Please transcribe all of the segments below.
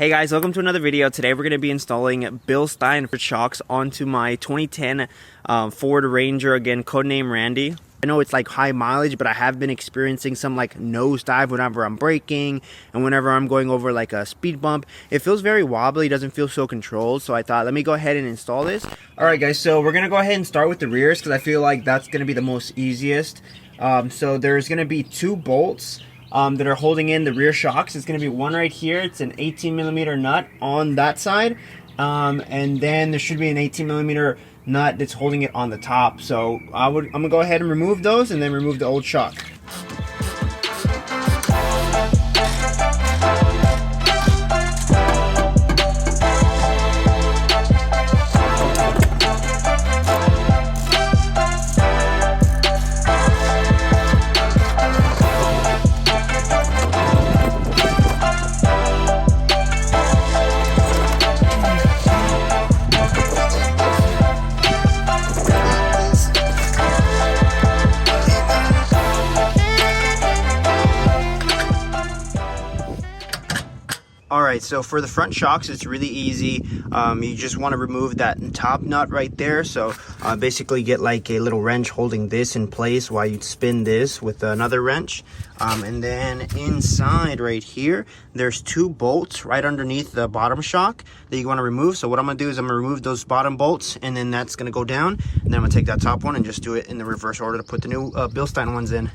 Hey guys, welcome to another video. Today we're going to be installing Bilstein for shocks onto my 2010 Ford Ranger, again codename Randy. I know it's like high mileage, but I have been experiencing some like nosedive whenever I'm braking and whenever I'm going over like a speed bump. It feels very wobbly, doesn't feel so controlled, so I thought let me go ahead and install this. Alright guys, so we're going to go ahead and start with the rears because I feel like that's going to be the most easiest. So there's going to be two bolts that are holding in the rear shocks. It's going to be one right here. It's an 18mm nut on that side, and then there should be an 18mm nut that's holding it on the top. So I'm gonna go ahead and remove those and then remove the old shock. Alright, so for the front shocks, it's really easy. You just want to remove that top nut right there. So basically get like a little wrench holding this in place while you spin this with another wrench. And then inside right here, there's two bolts right underneath the bottom shock that you want to remove. So what I'm going to do is I'm going to remove those bottom bolts, and then that's going to go down. And then I'm going to take that top one and just do it in the reverse order to put the new Bilstein ones in.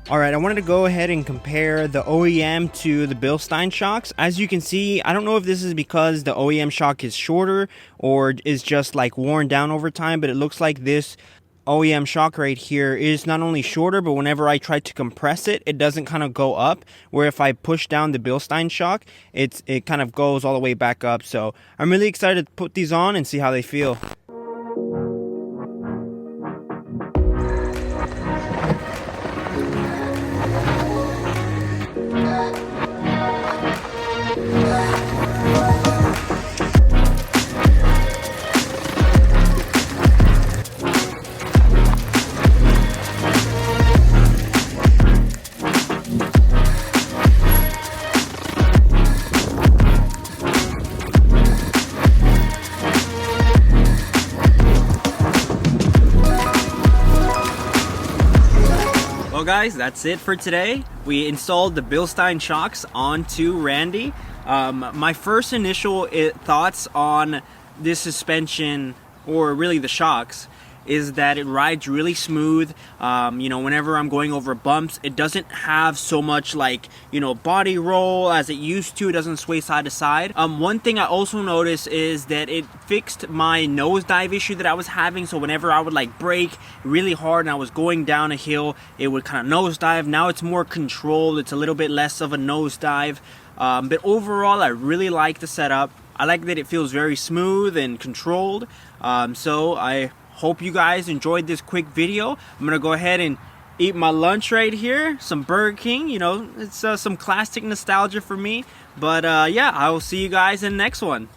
Alright, I wanted to go ahead and compare the OEM to the Bilstein shocks. As you can see, I don't know if this is because the OEM shock is shorter or is just like worn down over time, but it looks like this OEM shock right here is not only shorter, but whenever I try to compress it, it doesn't kind of go up, where if I push down the Bilstein shock, it kind of goes all the way back up. So I'm really excited to put these on and see how they feel. Well guys, that's it for today. We installed the Bilstein shocks onto Randy. My first initial thoughts on this suspension, or really the shocks, is that it rides really smooth. You know, whenever I'm going over bumps, it doesn't have so much like, you know, body roll as it used to. It doesn't sway side to side. One thing I also noticed is that it fixed my nosedive issue that I was having. So whenever I would like brake really hard and I was going down a hill, it would kind of nosedive. Now it's more controlled. It's a little bit less of a nosedive. But overall, I really like the setup. I like that it feels very smooth and controlled. So I hope you guys enjoyed this quick video. I'm gonna go ahead and eat my lunch right here, some Burger King. You know, it's some classic nostalgia for me. But yeah, I will see you guys in the next one.